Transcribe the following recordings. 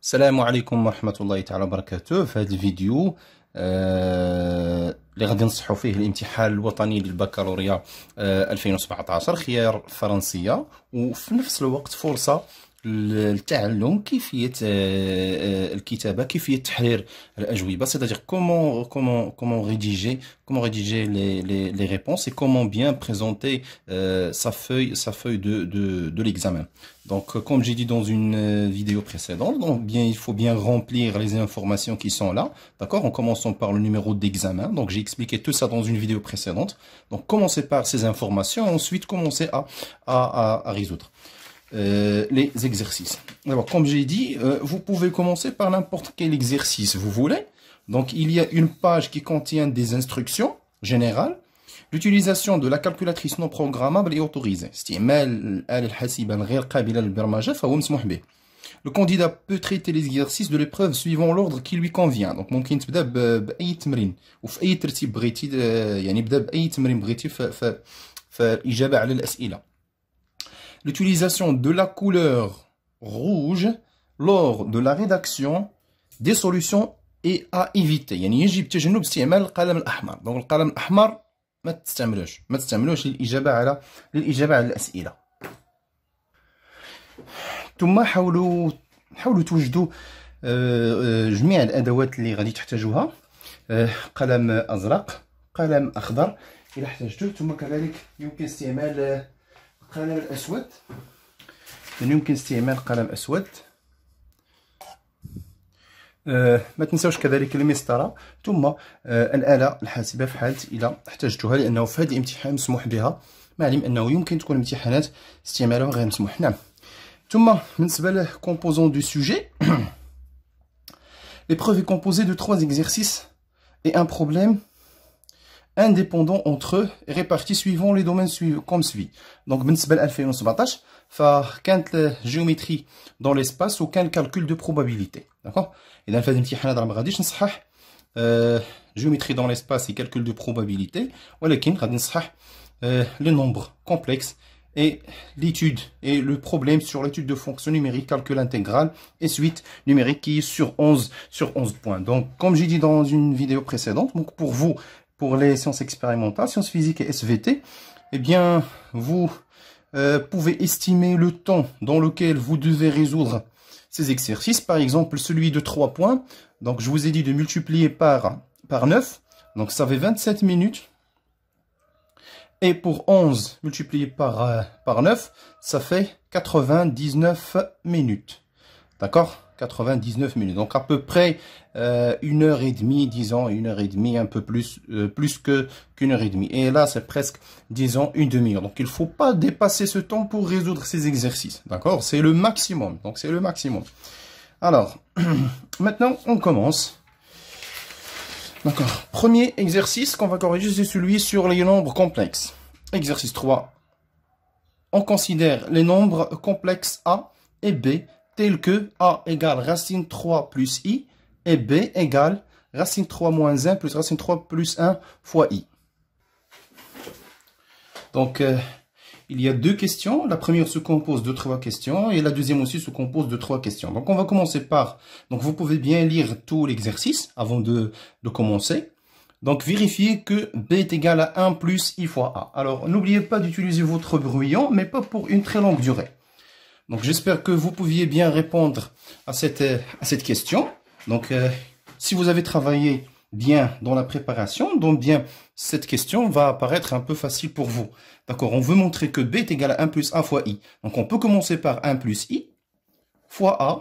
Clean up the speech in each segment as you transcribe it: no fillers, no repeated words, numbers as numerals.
السلام عليكم ورحمة الله تعالى وبركاته. في هذا الفيديو اللي غادي نصحوا فيه الامتحان الوطني للبكالوريا 2017 خيار فرنسية، وفي نفس الوقت فرصة للتعلم كيفية الكتابة، كيفية تحرير الأجوبة. c'est-à-dire comment rédiger les réponses et comment bien présenter sa feuille de l'examen. Donc, comme j'ai dit dans une vidéo précédente, donc il faut bien remplir les informations qui sont là, d'accord, en commençant par le numéro d'examen. Donc, j'ai expliqué tout ça dans une vidéo précédente. Donc, commencez par ces informations, ensuite commencez à résoudre les exercices. Alors, comme j'ai dit, vous pouvez commencer par n'importe quel exercice vous voulez. Donc, il y a une page qui contient des instructions générales. L'utilisation de la calculatrice non programmable est autorisée. Le candidat peut traiter l'exercice de l'épreuve suivant l'ordre qui lui convient. Donc, ممكن تبدأ بأي تمرين وفي أي ترتيب بغيتي، يعني بدأ بأي تمرين بغيتي في الإجابة على الأسئلة. L'utilisation de la couleur rouge lors de la rédaction des solutions est à éviter. يعني يجب تجنب استعمال القلم الأحمر. Donc القلم الأحمر ما تستعملوش للإجابة على الأسئلة. ثم حاولوا توجدوا جميع الأدوات اللي غادي تحتاجوها. قلم أزرق، قلم أخضر إذا احتاجتوا، ثم كذلك يمكن استعمال القلم الأسود. ما تنساوش كذلك المسطرة، ثم الآلة الحاسبة في حالة إذا احتاجتها، لأنه في هذا الامتحان مسموح بها، مع العلم أنه يمكن تكون امتحانات استعمالها غير مسموح. نعم. ثم بالنسبة ل composant du sujet, l'épreuve est composée de 3 exercices et un problème indépendants entre eux et répartis suivant les domaines comme suit. Donc بالنسبة ل 2017 فكانت الجيومتري dans l'espace وكان calcul de probabilité. D'accord. إذا في هذا الامتحان راه ما غاديش نصحح géométrie dans l'espace et calcul de probabilité، ولكن غادي نصحح les nombres complexes et l'étude et le problème sur l'étude de fonctions numériques, calcul intégral et suite numérique qui est sur 11 points. Donc comme j'ai dit dans une vidéo précédente, donc pour vous, pour les sciences expérimentales, sciences physiques et SVT, eh bien vous pouvez estimer le temps dans lequel vous devez résoudre ces exercices. Par exemple, celui de 3 points, donc je vous ai dit de multiplier par 9, donc ça fait 27 minutes. Et pour 11 multiplié par 9, ça fait 99 minutes. D'accord? 99 minutes. Donc à peu près 1h30, disons 1h30, un peu plus qu'une heure et demie. Et là, c'est presque, disons, une demi-heure. Donc il ne faut pas dépasser ce temps pour résoudre ces exercices. D'accord? C'est le maximum. Donc c'est le maximum. Alors, maintenant, on commence. D'accord. Premier exercice qu'on va corriger, c'est celui sur les nombres complexes. Exercice 3. On considère les nombres complexes A et B tels que A égale racine 3 plus I et B égale racine 3 moins 1 plus racine 3 plus 1 fois I. Donc, il y a 2 questions. La première se compose de 3 questions et la deuxième aussi se compose de 3 questions. Donc, on va commencer par... Donc, vous pouvez bien lire tout l'exercice avant de commencer. Donc, vérifiez que B est égal à 1 plus I fois A. Alors, n'oubliez pas d'utiliser votre brouillon, mais pas pour une très longue durée. Donc, j'espère que vous pouviez bien répondre à cette question. Donc, si vous avez travaillé bien dans la préparation, donc bien, cette question va apparaître un peu facile pour vous. D'accord, on veut montrer que B est égal à 1 plus A fois I. Donc, on peut commencer par 1 plus I fois A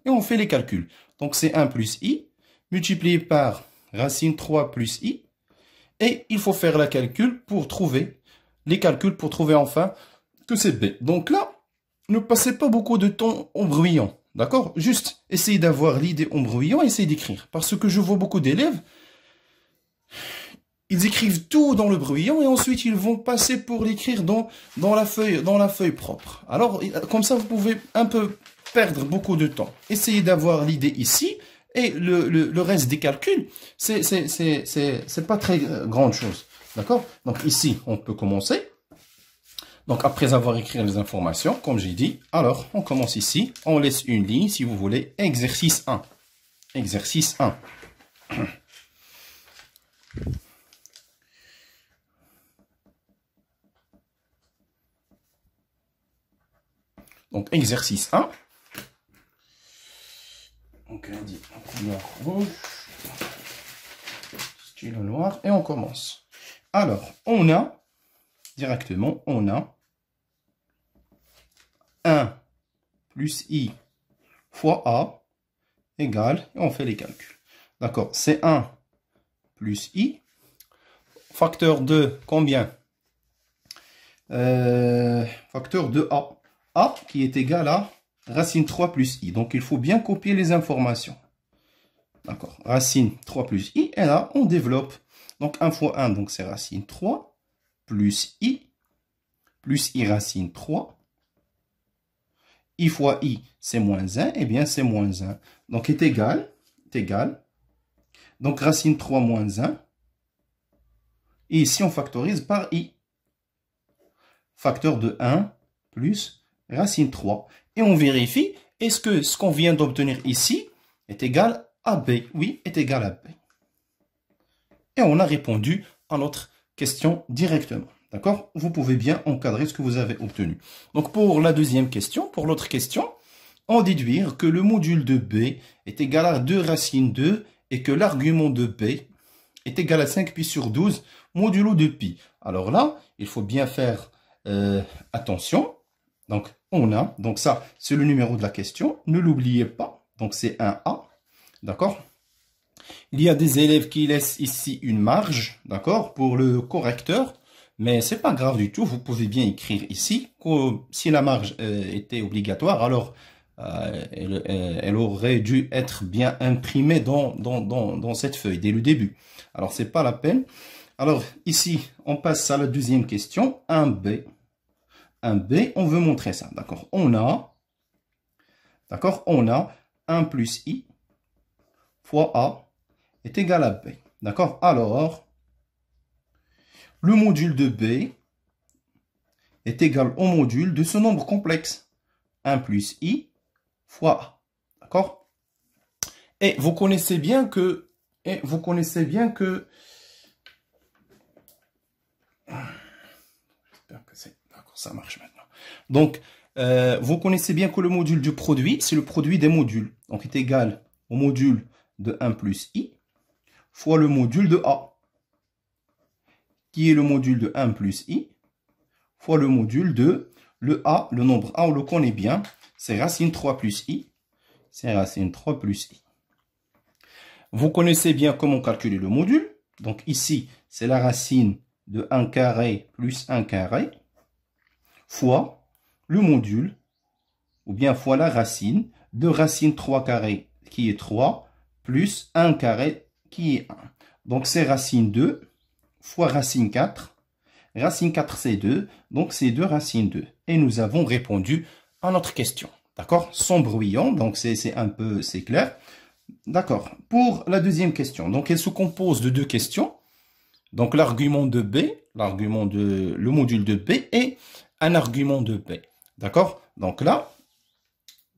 et on fait les calculs. Donc, c'est 1 plus I multiplié par racine 3 plus I. Et il faut faire les calculs pour trouver enfin que c'est B. Donc là, ne passez pas beaucoup de temps en brouillon. D'accord? Juste essayez d'avoir l'idée en brouillon et essayez d'écrire. Parce que je vois beaucoup d'élèves, ils écrivent tout dans le brouillon et ensuite ils vont passer pour l'écrire dans la feuille propre. Alors, comme ça, vous pouvez un peu perdre beaucoup de temps. Essayez d'avoir l'idée ici et le reste des calculs, c'est pas très grande chose. D'accord? Donc ici, on peut commencer. Donc, après avoir écrit les informations, comme j'ai dit, alors, on commence ici. On laisse une ligne, si vous voulez. Exercice 1. Exercice 1. Donc, exercice 1. Donc, on dit en couleur rouge. Stylo noir. Et on commence. Alors, on a, directement, on a 1 plus I fois A égale, et on fait les calculs. D'accord, c'est 1 plus I. Facteur de combien? Facteur de A. A qui est égal à racine 3 plus I. Donc, il faut bien copier les informations. D'accord, racine 3 plus I. Et là, on développe. Donc, 1 fois 1, donc c'est racine 3 plus I racine 3. I fois I, c'est moins 1. Eh bien, c'est moins 1. Donc, est égal. Donc, racine 3 moins 1. Et ici, on factorise par I. Facteur de 1 plus racine 3. Et on vérifie, est-ce que ce qu'on vient d'obtenir ici est égal à B? Oui, est égal à B. Et on a répondu à notre question directement. D'accord? Vous pouvez bien encadrer ce que vous avez obtenu. Donc, pour la deuxième question, pour l'autre question, on déduire que le module de B est égal à 2 racine 2 et que l'argument de B est égal à 5 pi sur 12 modulo de pi. Alors là, il faut bien faire attention. Donc, on a, donc ça, c'est le numéro de la question. Ne l'oubliez pas. Donc, c'est un A. D'accord? Il y a des élèves qui laissent ici une marge, d'accord, pour le correcteur. Mais c'est pas grave du tout. Vous pouvez bien écrire ici que si la marge était obligatoire, alors elle aurait dû être bien imprimée dans cette feuille dès le début. Alors, c'est pas la peine. Alors, ici, on passe à la deuxième question. 1B. 1B, on veut montrer ça. D'accord? On a 1 plus I fois A est égal à B. D'accord? Alors, le module de B est égal au module de ce nombre complexe. 1 plus I fois A. D'accord? Et vous connaissez bien que... J'espère que c'est... D'accord, ça marche maintenant. Donc, vous connaissez bien que le module du produit, c'est le produit des modules. Donc, est égal au module de 1 plus I fois le module de A, qui est le module de 1 plus I fois le module de le A, le nombre A, on le connaît bien, c'est racine 3 plus I, c'est racine 3 plus I. Vous connaissez bien comment calculer le module. Donc ici, c'est la racine de 1 carré plus 1 carré fois le module, ou bien fois la racine de racine 3 carré qui est 3 plus 1 carré qui est 1. Donc c'est racine 2 fois racine 4. Racine 4 c'est 2, donc c'est 2 racine 2. Et nous avons répondu à notre question. D'accord? Sans bruyant, donc c'est clair. D'accord. Pour la deuxième question, donc elle se compose de deux questions. Donc l'argument de B, le module de B et un argument de B. D'accord? Donc là,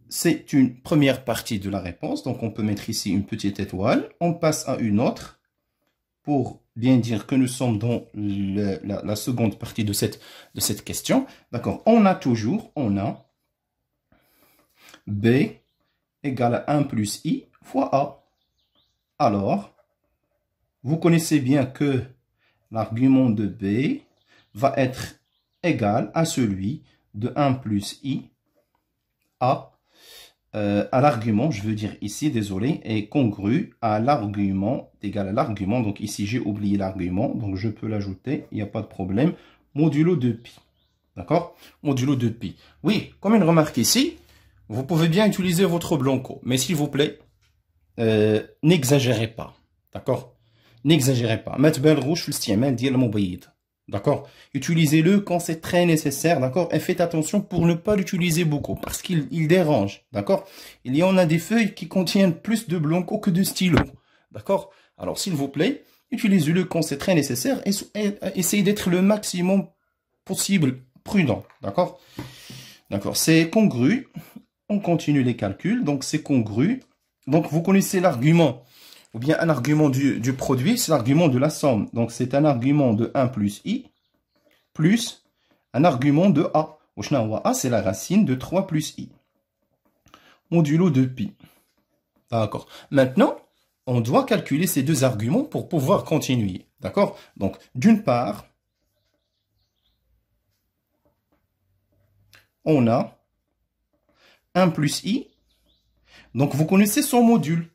c'est une première partie de la réponse. Donc on peut mettre ici une petite étoile. On passe à une autre pour bien dire que nous sommes dans la seconde partie de cette question. D'accord? On a B égale à 1 plus I fois A. Alors, vous connaissez bien que l'argument de B va être égal à celui de 1 plus I à l'argument, je veux dire ici, désolé, est congru à l'argument, égal à l'argument. Donc ici, j'ai oublié l'argument, donc je peux l'ajouter, il n'y a pas de problème. Modulo de pi. D'accord? Modulo de pi. Oui, comme une remarque ici, vous pouvez bien utiliser votre blanco, mais s'il vous plaît, n'exagérez pas. D'accord? N'exagérez pas. Mettez belle rouge, d'accord? Utilisez-le quand c'est très nécessaire, d'accord? Et faites attention pour ne pas l'utiliser beaucoup, parce qu'il dérange, d'accord? Il y en a des feuilles qui contiennent plus de blanco que de stylo, d'accord? Alors, s'il vous plaît, utilisez-le quand c'est très nécessaire et essayez d'être le maximum possible prudent. D'accord? D'accord, c'est congru. On continue les calculs. Donc, c'est congru. Donc, vous connaissez l'argument, ou bien un argument du produit, c'est l'argument de la somme. Donc, c'est un argument de 1 plus i, plus un argument de a. A, c'est la racine de 3 plus i. Modulo de pi. D'accord. Maintenant, on doit calculer ces deux arguments pour pouvoir continuer. D'accord? Donc, d'une part, on a 1 plus i. Donc, vous connaissez son module.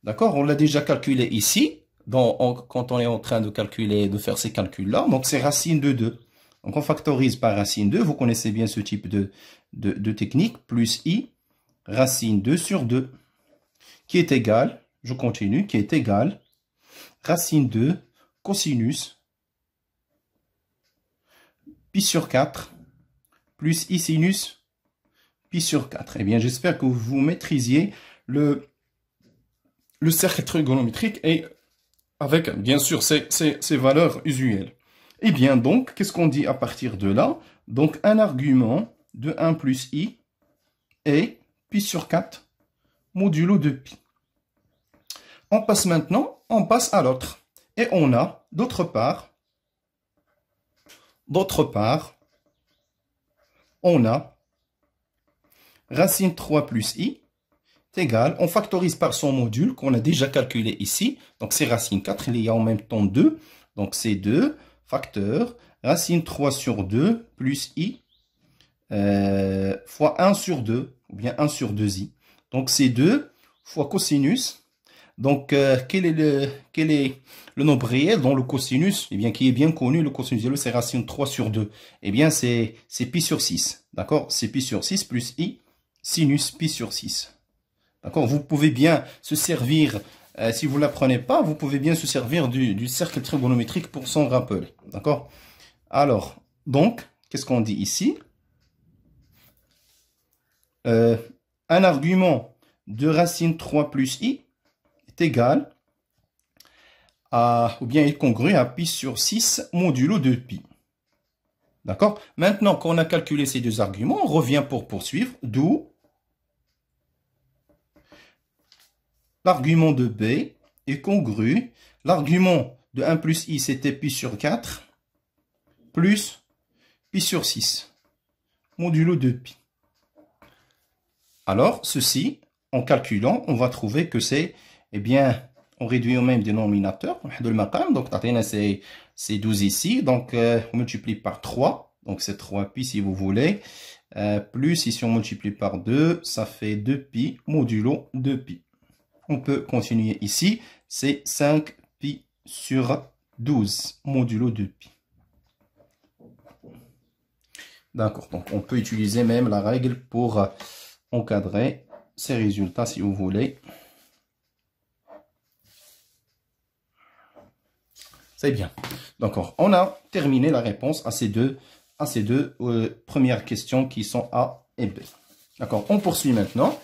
D'accord? On l'a déjà calculé ici, quand on est en train de calculer, de faire ces calculs-là. Donc, c'est racine de 2. Donc, on factorise par racine 2. Vous connaissez bien ce type de technique. Plus i, racine 2 sur 2. Qui est égal, je continue, qui est égal, racine 2, cosinus, pi sur 4, plus i sinus, pi sur 4. Eh bien, j'espère que vous maîtrisiez le cercle trigonométrique et avec, bien sûr, ces valeurs usuelles. Eh bien, donc, qu'est-ce qu'on dit à partir de là? Donc, un argument de 1 plus i est pi sur 4 modulo de pi. On passe maintenant, on passe à l'autre. Et on a, d'autre part, on a racine 3 plus i est égal, on factorise par son module qu'on a déjà calculé ici. Donc c'est racine 4, il y a en même temps 2. Donc c'est 2, facteur, racine 3 sur 2 plus i fois 1 sur 2, ou bien 1 sur 2i. Donc c'est 2 fois cosinus. Donc, quel est le nombre réel dans le cosinus? Eh bien, qui est bien connu, le cosinus zéro, c'est racine 3 sur 2. Eh bien, c'est pi sur 6. D'accord? C'est pi sur 6 plus i, sinus pi sur 6. D'accord? Vous pouvez bien se servir, si vous ne l'apprenez pas, vous pouvez bien se servir du cercle trigonométrique pour s'en rappeler. D'accord? Alors, donc, qu'est-ce qu'on dit ici? Un argument de racine 3 plus i est égal à, ou bien est congru à pi sur 6 modulo de pi. D'accord? Maintenant qu'on a calculé ces deux arguments, on revient pour poursuivre, d'où l'argument de B est congru. L'argument de 1 plus i, c'était pi sur 4, plus pi sur 6, modulo de pi. Alors, ceci, en calculant, on va trouver que c'est, eh bien, on réduit au même dénominateur, donc c'est 12 ici, donc on multiplie par 3, donc c'est 3 pi si vous voulez, plus ici on multiplie par 2, ça fait 2 pi modulo 2 pi. On peut continuer ici, c'est 5 pi sur 12 modulo 2 pi. D'accord, donc on peut utiliser même la règle pour encadrer ces résultats si vous voulez. C'est bien. D'accord, on a terminé la réponse à ces deux premières questions qui sont A et B. D'accord, on poursuit maintenant.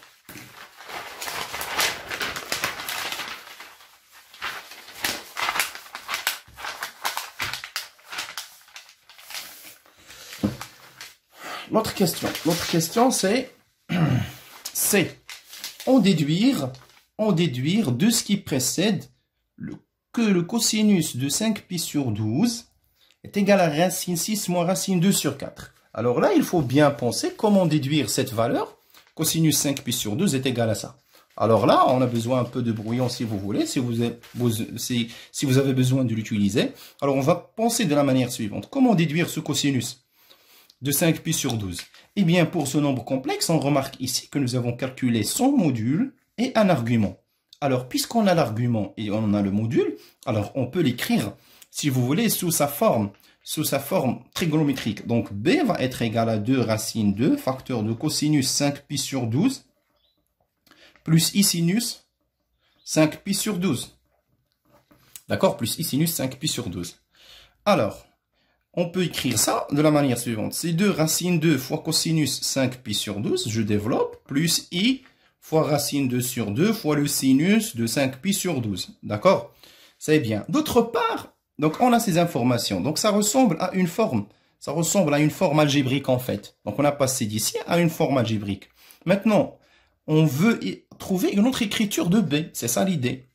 L'autre question, c'est en déduire de ce qui précède que le cosinus de 5 pi sur 12 est égal à racine 6 moins racine 2 sur 4. Alors là, il faut bien penser comment déduire cette valeur. Cosinus 5 pi sur 12 est égal à ça. Alors là, on a besoin un peu de brouillon si vous voulez, si vous avez besoin de l'utiliser. Alors on va penser de la manière suivante. Comment déduire ce cosinus de 5 pi sur 12? Eh bien, pour ce nombre complexe, on remarque ici que nous avons calculé son module et un argument. Alors, puisqu'on a l'argument et on a le module, alors on peut l'écrire, si vous voulez, sous sa forme trigonométrique. Donc, B va être égal à 2 racine 2, facteur de cosinus 5 pi sur 12, plus I sinus 5 pi sur 12. D'accord? Plus I sinus 5 pi sur 12. Alors, on peut écrire ça de la manière suivante. C'est 2 racine 2 fois cosinus 5 pi sur 12, je développe, plus I fois racine 2 sur 2 fois le sinus de 5 pi sur 12. D'accord? C'est bien. D'autre part, donc on a ces informations. Donc ça ressemble à une forme Ça ressemble à une forme algébrique en fait. Donc on a passé d'ici à une forme algébrique. Maintenant, on veut trouver une autre écriture de b. C'est ça l'idée.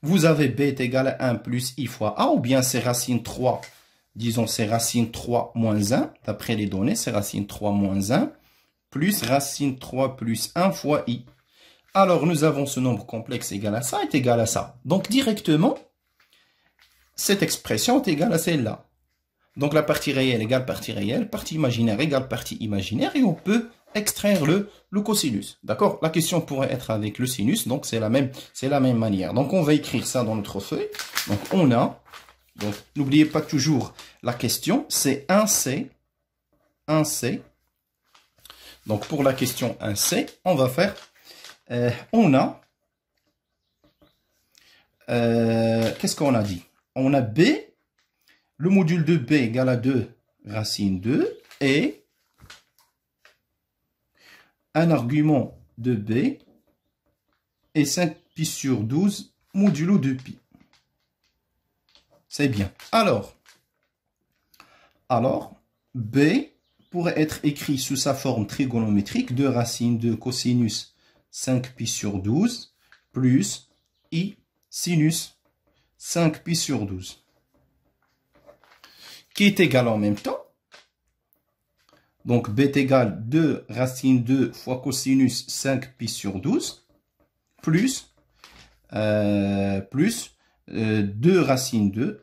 Vous avez b est égal à 1 plus i fois a, ou bien c'est racine 3. Disons c'est racine 3 moins 1. D'après les données, c'est racine 3 moins 1 plus racine 3 plus 1 fois i. Alors nous avons ce nombre complexe égal à ça est égal à ça. Donc directement, cette expression est égale à celle-là. Donc la partie réelle égale partie réelle, partie imaginaire égale partie imaginaire, et on peut extraire le cosinus. D'accord? La question pourrait être avec le sinus, donc c'est la même manière. Donc on va écrire ça dans notre feuille. Donc on a, donc n'oubliez pas toujours la question, c'est 1C. Donc pour la question 1C, on va faire, on a, qu'est-ce qu'on a dit? On a B, le module de B égale à 2 racine 2, et un argument de B est 5pi sur 12 modulo de pi. C'est bien. Alors, B pourrait être écrit sous sa forme trigonométrique de racine de cosinus 5pi sur 12 plus i sinus 5pi sur 12. Qui est égal en même temps. Donc, b est égal 2 racine 2 fois cosinus 5pi sur 12 plus 2 racine 2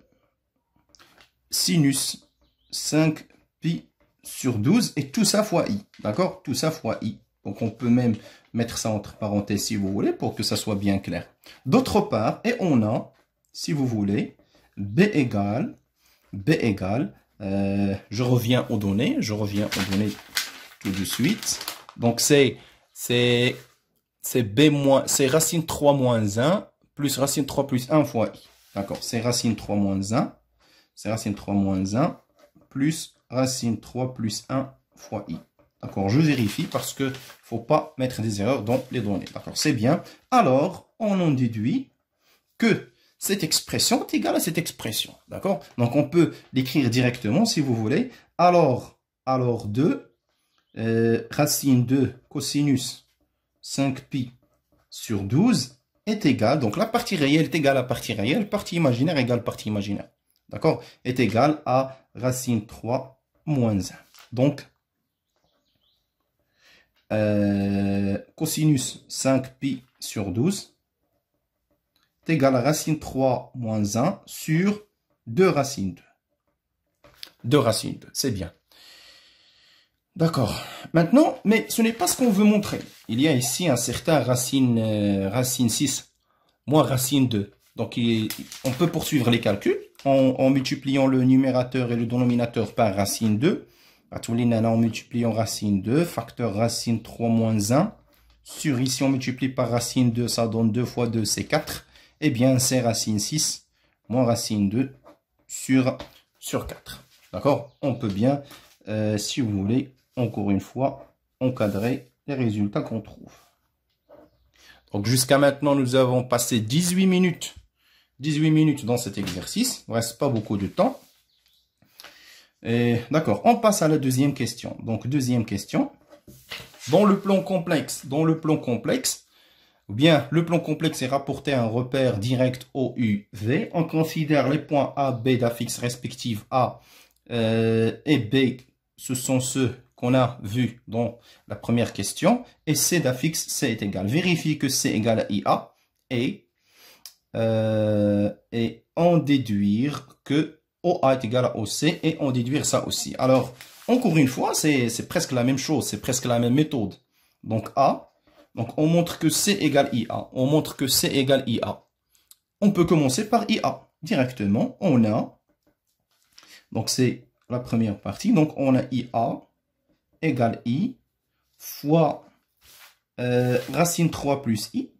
sinus 5pi sur 12 et tout ça fois i. D'accord? Tout ça fois i. Donc, on peut même mettre ça entre parenthèses si vous voulez pour que ça soit bien clair. D'autre part, et on a, si vous voulez, b égale, je reviens aux données tout de suite. Donc c'est b moins, c'est racine 3 moins 1 plus racine 3 plus 1 fois i. D'accord, c'est racine 3 moins 1, c'est racine 3 moins 1 plus racine 3 plus 1 fois i. D'accord, je vérifie parce que faut pas mettre des erreurs dans les données. D'accord, c'est bien. Alors, on en déduit que cette expression est égale à cette expression. D'accord? Donc, on peut l'écrire directement si vous voulez. Alors 2, racine 2 cosinus 5pi sur 12 est égal. Donc, la partie réelle est égale à partie réelle. Partie imaginaire égale partie imaginaire. D'accord? Est égal à racine 3 moins 1. Donc, cosinus 5pi sur 12 est égal à racine 3 moins 1 sur 2 racine 2. 2 racine 2, c'est bien. D'accord. Maintenant, mais ce n'est pas ce qu'on veut montrer. Il y a ici un certain racine 6 moins racine 2. Donc, on peut poursuivre les calculs en multipliant le numérateur et le dénominateur par racine 2. En multipliant racine 2, facteur racine 3 moins 1. Sur ici, on multiplie par racine 2, ça donne 2 fois 2, c'est 4. Eh bien, c'est racine 6 moins racine 2 sur 4. D'accord? On peut bien, si vous voulez, encore une fois, encadrer les résultats qu'on trouve. Donc, jusqu'à maintenant, nous avons passé 18 minutes. 18 minutes dans cet exercice. Il ne reste pas beaucoup de temps. D'accord, on passe à la deuxième question. Donc, deuxième question. Dans le plan complexe, ou bien le plan complexe est rapporté à un repère direct OUV. On considère les points A, B d'affixe respectifs A et B. Ce sont ceux qu'on a vus dans la première question. Et C d'affixe, C est égal. Vérifie que C égale à IA et en déduire que OA est égal à OC et en déduire ça aussi. Alors, encore une fois, c'est presque la même chose, c'est presque la même méthode. Donc A, donc on montre que C égale IA, on montre que C égale IA. On peut commencer par IA. Directement, on a, donc c'est la première partie, donc on a IA égale I fois racine 3 plus I,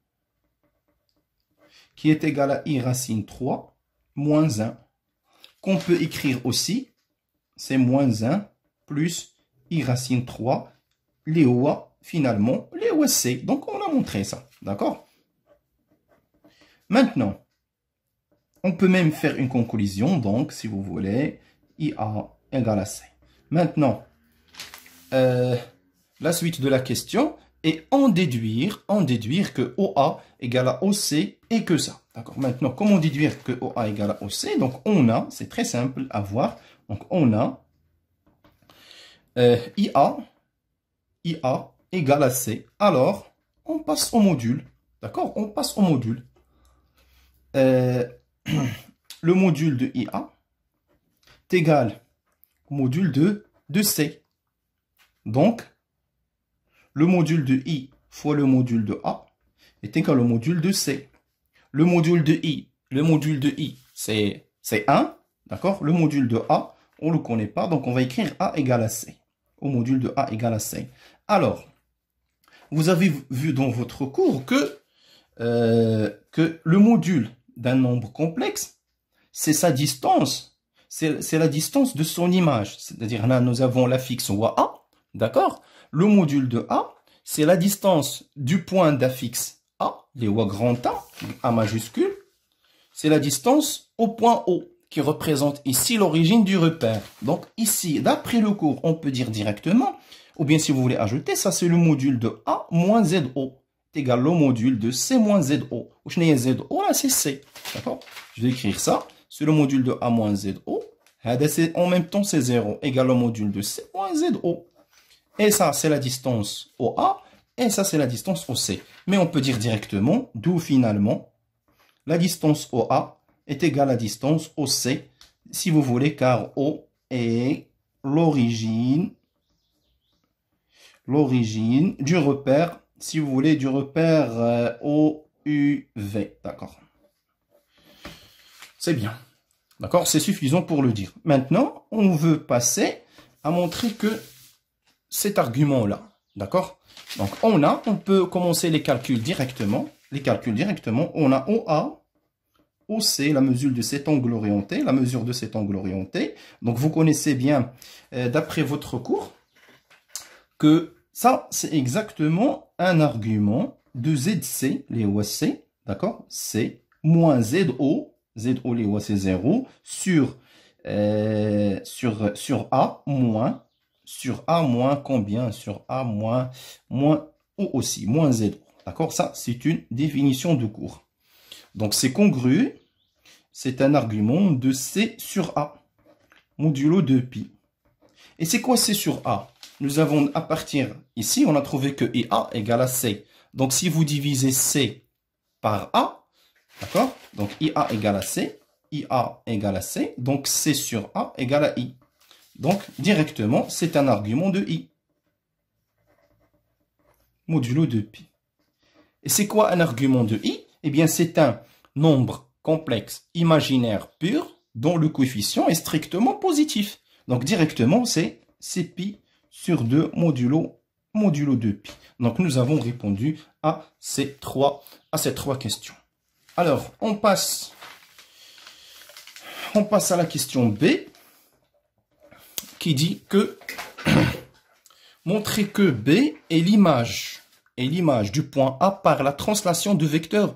qui est égal à I racine 3 moins 1. Qu'on peut écrire aussi, c'est moins 1 plus I racine 3, les OA, finalement, les OSC. Donc, on a montré ça, d'accord? Maintenant, on peut même faire une conclusion, donc, si vous voulez, IA égale à C. Maintenant, la suite de la question est en déduire que OA égale à OC et que ça. D'accord. Maintenant, comment déduire que OA égale à OC? Donc, on a, c'est très simple à voir. Donc, on a IA égale à C. Alors, on passe au module. D'accord? On passe au module. Le module de IA est égal au module de C. Donc, le module de I fois le module de A est égal au module de C. Le module de I, c'est 1. D'accord? Le module de A, on ne le connaît pas. Donc, on va écrire A égale à C. Au module de A égale à C. Alors, vous avez vu dans votre cours que le module d'un nombre complexe, c'est sa distance. C'est la distance de son image. C'est-à-dire, là, nous avons l'affixe A. D'accord? Le module de A, c'est la distance du point d'affixe A, les O grand A majuscule. C'est la distance au point O, qui représente ici l'origine du repère. Donc ici, d'après le cours, on peut dire directement, ou bien si vous voulez ajouter, ça c'est le module de A moins ZO, est égal au module de C moins ZO. Où je n'ai ZO, là c'est C. D'accord? Je vais écrire ça, c'est le module de A moins ZO. En même temps, c'est 0, égal au module de C moins ZO. Et ça, c'est la distance au A, et ça, c'est la distance au C. Mais on peut dire directement, d'où finalement, la distance au A est égale à la distance au C, si vous voulez, car O est l'origine du repère, si vous voulez, du repère OUV. D'accord. C'est bien. D'accord, c'est suffisant pour le dire. Maintenant, on veut passer à montrer que cet argument-là, d'accord? Donc, on peut commencer les calculs directement. On a OA, OC, la mesure de cet angle orienté, Donc, vous connaissez bien, d'après votre cours, que ça, c'est exactement un argument de ZC, les OC, d'accord? C moins ZO, les OC c'est 0, sur A moins, combien? Sur A moins O aussi, moins Z. D'accord? Ça, c'est une définition de cours. Donc, c'est congru. C'est un argument de C sur A, modulo 2pi. Et c'est quoi C sur A? Nous avons, à partir ici, on a trouvé que IA égale à C. Donc, si vous divisez C par A, d'accord? Donc, IA égale à C. Donc, C sur A égale à I. Donc, directement, c'est un argument de I. Modulo 2pi. Et c'est quoi un argument de I? Eh bien, c'est un nombre complexe imaginaire pur dont le coefficient est strictement positif. Donc, directement, c'est pi sur 2 modulo 2pi. Donc, nous avons répondu à ces trois questions. Alors, on passe à la question B, qui dit que montrer que B est l'image du point A par la translation de vecteur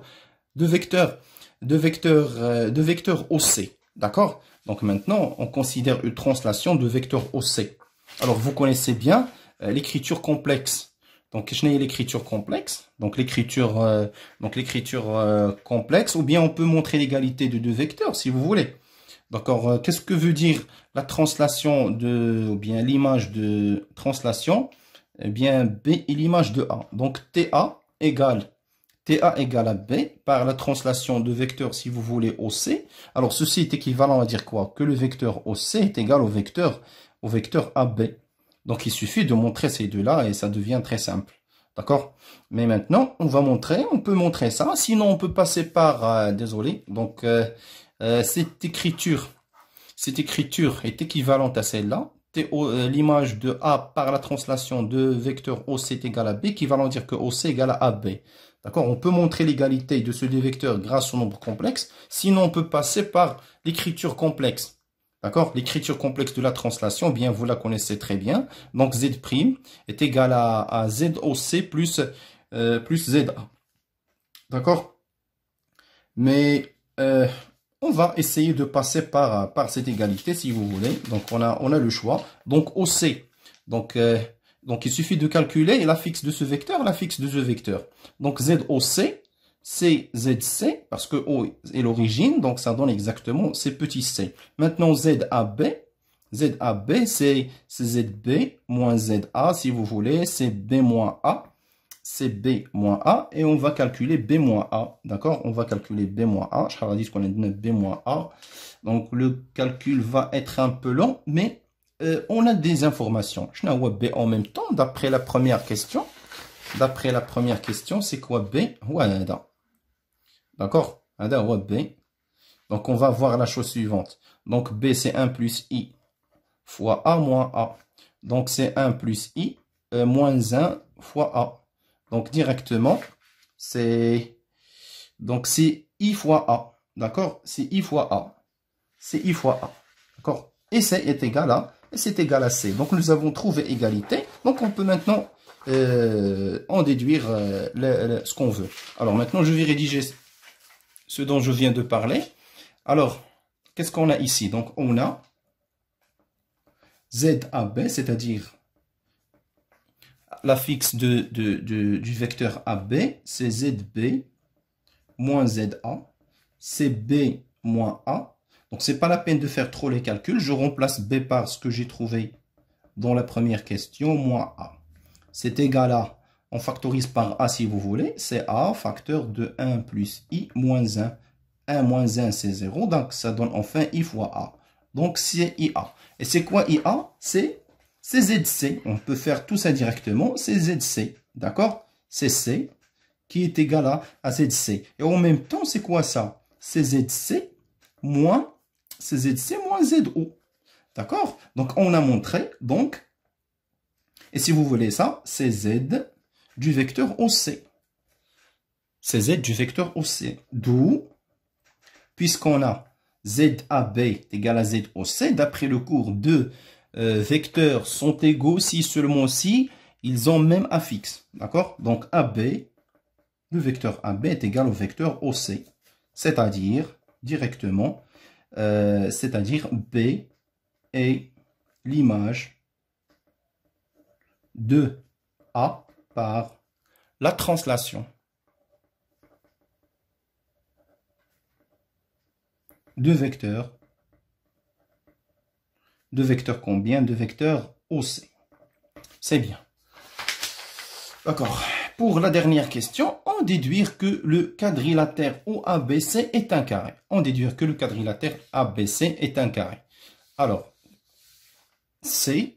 OC. D'accord? Donc maintenant, on considère une translation de vecteur OC. Alors, vous connaissez bien l'écriture complexe. Donc, je n'ai l'écriture complexe. Donc, l'écriture complexe, ou bien on peut montrer l'égalité de deux vecteurs, si vous voulez. D'accord, qu'est-ce que veut dire la translation ou bien l'image de translation? Eh bien, B est l'image de A. Donc, TA égale à B par la translation de vecteur, si vous voulez, OC. Alors, ceci est équivalent à dire quoi? Que le vecteur OC est égal au vecteur AB. Donc, il suffit de montrer ces deux-là et ça devient très simple. D'accord? Mais maintenant, on peut montrer ça. Sinon, on peut passer par, désolé, donc, cette écriture est équivalente à celle-là. L'image de A par la translation de vecteur OC est égale à B, équivalent à dire que OC égale à AB. D'accord? On peut montrer l'égalité de ce deux vecteurs grâce au nombre complexe. Sinon, on peut passer par l'écriture complexe. D'accord? L'écriture complexe de la translation, bien, vous la connaissez très bien. Donc, Z' est égal à ZOC plus ZA. D'accord? Mais on va essayer de passer par cette égalité, si vous voulez. Donc, on a le choix. Donc, OC. Donc, il suffit de calculer la fixe de ce vecteur, la fixe de ce vecteur. Donc, ZOC, c'est ZC, parce que O est l'origine, donc ça donne exactement ces petits C. Maintenant, ZAB, c'est ZB moins ZA, si vous voulez, c'est B moins A. C'est B moins A et on va calculer B moins A. D'accord? On va calculer B moins A. Je vais dire qu'on a B moins A. Donc le calcul va être un peu long, mais on a des informations. Je n'ai pas B en même temps d'après la première question. D'après la première question, c'est quoi B? D'accord? B. Donc on va voir la chose suivante. Donc B c'est 1 plus I fois A moins A. Donc c'est 1 plus I moins 1 fois A. Donc, directement, c'est I fois A. D'accord? C'est I fois A. C'est I fois A. D'accord? Et C est égal à, et c'est égal à C. Donc, nous avons trouvé égalité. Donc, on peut maintenant en déduire ce qu'on veut. Alors, maintenant, je vais rédiger ce dont je viens de parler. Alors, qu'est-ce qu'on a ici? Donc, on a ZAB, c'est-à-dire la fixe du vecteur AB, c'est ZB moins ZA, c'est B moins A. Donc, c'est pas la peine de faire trop les calculs. Je remplace B par ce que j'ai trouvé dans la première question, moins A. C'est égal à, on factorise par A si vous voulez, c'est A, facteur de 1 plus I moins 1. 1 moins 1, c'est 0. Donc, ça donne enfin I fois A. Donc, c'est IA. Et c'est quoi IA? C'est ZC. On peut faire tout ça directement. C'est ZC. D'accord? C'est C qui est égal à ZC. Et en même temps, c'est quoi ça? C'est ZC moins ZO. D'accord? Donc, on a montré. Donc, et si vous voulez ça, c'est Z du vecteur OC. C'est Z du vecteur OC. D'où, puisqu'on a ZAB est égal à ZOC, d'après le cours, deux vecteurs sont égaux si seulement si ils ont même affixe. D'accord? Donc AB, le vecteur AB est égal au vecteur OC. C'est-à-dire, directement, c'est-à-dire B est l'image de A par la translation de vecteurs. De vecteurs combien? De vecteurs OC. C'est bien. D'accord. Pour la dernière question, on déduire que le quadrilatère OABC est un carré. On déduire que le quadrilatère ABC est un carré. Alors, c'est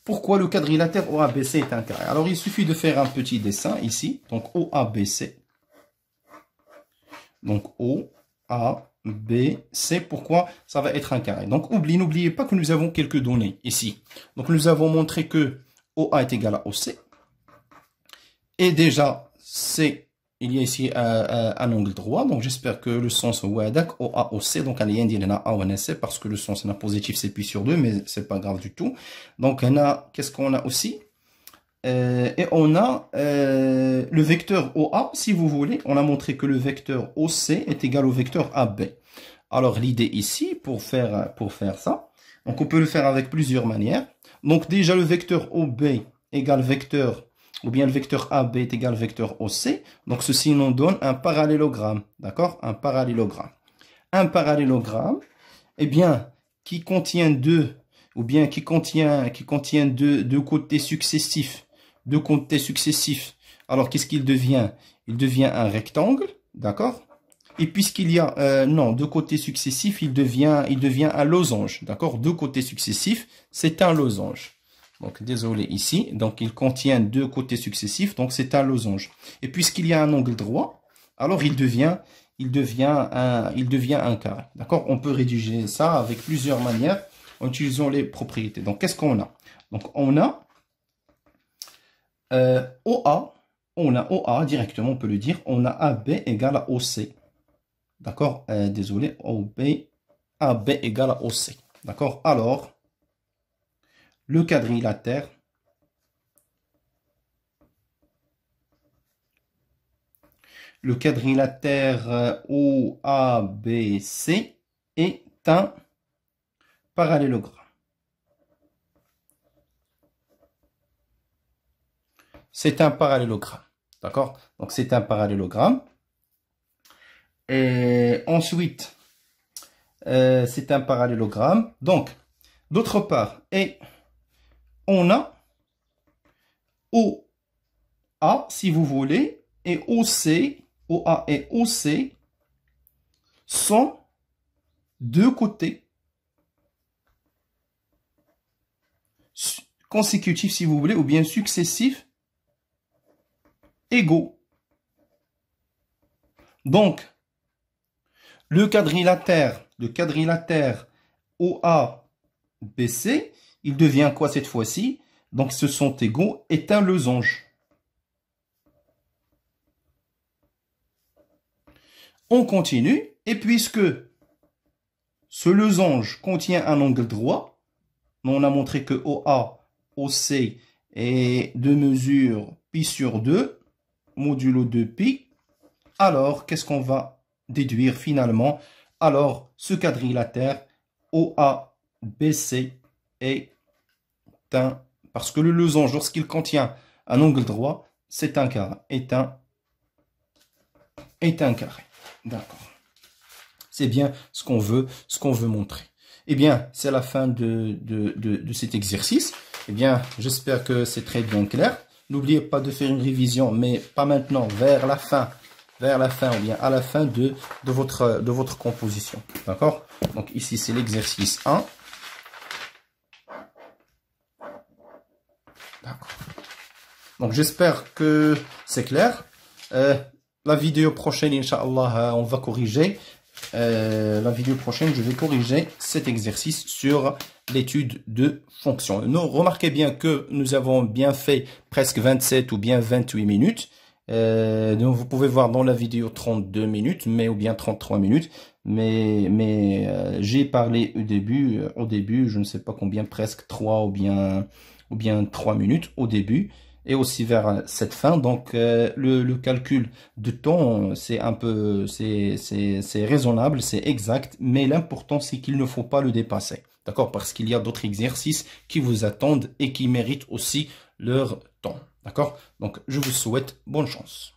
pourquoi le quadrilatère OABC est un carré. Alors, il suffit de faire un petit dessin ici. Donc, OABC. Donc, OABC, pourquoi ça va être un carré? Donc, n'oubliez pas que nous avons quelques données ici. Donc, nous avons montré que OA est égal à OC. Et déjà, il y a ici un angle droit. Donc, j'espère que le sens WADAC, OAOC, donc, il y a A ou un C parce que le sens est positif, c'est pi sur 2, mais c'est pas grave du tout. Donc, qu'est-ce qu'on a aussi? Et on a le vecteur OA, si vous voulez. On a montré que le vecteur OC est égal au vecteur AB. Alors, l'idée ici, pour faire ça, donc on peut le faire avec plusieurs manières. Donc, déjà, le vecteur OB égale vecteur, ou bien le vecteur AB est égal vecteur OC. Donc, ceci nous donne un parallélogramme. D'accord? Un parallélogramme. Un parallélogramme, eh bien, qui contient deux, ou bien qui contient deux côtés successifs. Deux côtés successifs. Alors, qu'est-ce qu'il devient? Il devient un rectangle. D'accord? Et puisqu'il y a, deux côtés successifs, il devient un losange. D'accord? Deux côtés successifs, c'est un losange. Donc, désolé ici. Donc, il contient deux côtés successifs. Donc, c'est un losange. Et puisqu'il y a un angle droit, alors il devient un carré. D'accord? On peut rédiger ça avec plusieurs manières en utilisant les propriétés. Donc, qu'est-ce qu'on a? Donc, on a OA directement, on peut le dire. On a AB égale à OC. D'accord? Désolé, AB égale à OC. D'accord? Alors, le quadrilatère le quadrilatère OABC est un parallélogramme. C'est un parallélogramme. D'accord? Donc, c'est un parallélogramme. Et ensuite, c'est un parallélogramme. Donc, d'autre part, et on a OA, si vous voulez, et OC, OA et OC sont deux côtés consécutifs, si vous voulez, ou bien successifs, égaux. Donc, le quadrilatère OABC, il devient quoi cette fois-ci? Donc, ce sont égaux, est un losange. On continue, et puisque ce losange contient un angle droit, on a montré que OA, OC est de mesure pi sur 2, modulo 2pi, alors qu'est-ce qu'on va déduire finalement? Alors, ce quadrilatère OABC est un, parce que le losange, lorsqu'il contient un angle droit, c'est un carré, est un carré. D'accord. C'est bien ce qu'on veut montrer. Eh bien, c'est la fin de cet exercice. Eh bien, j'espère que c'est très bien clair. N'oubliez pas de faire une révision, mais pas maintenant, vers la fin ou bien à la fin de votre composition. D'accord? Donc ici, c'est l'exercice 1. D'accord. Donc j'espère que c'est clair. La vidéo prochaine, Inch'Allah, on va corriger. La vidéo prochaine, je vais corriger cet exercice sur l'étude de fonctions. Nous, remarquez bien que nous avons bien fait presque 27 ou bien 28 minutes. Donc vous pouvez voir dans la vidéo 32 minutes, ou bien 33 minutes. Mais j'ai parlé au début, je ne sais pas combien, presque 3 ou bien 3 minutes au début. Et aussi vers cette fin, donc le calcul de temps, c'est un peu, c'est raisonnable, c'est exact, mais l'important c'est qu'il ne faut pas le dépasser, d'accord? Parce qu'il y a d'autres exercices qui vous attendent et qui méritent aussi leur temps, d'accord? Donc je vous souhaite bonne chance.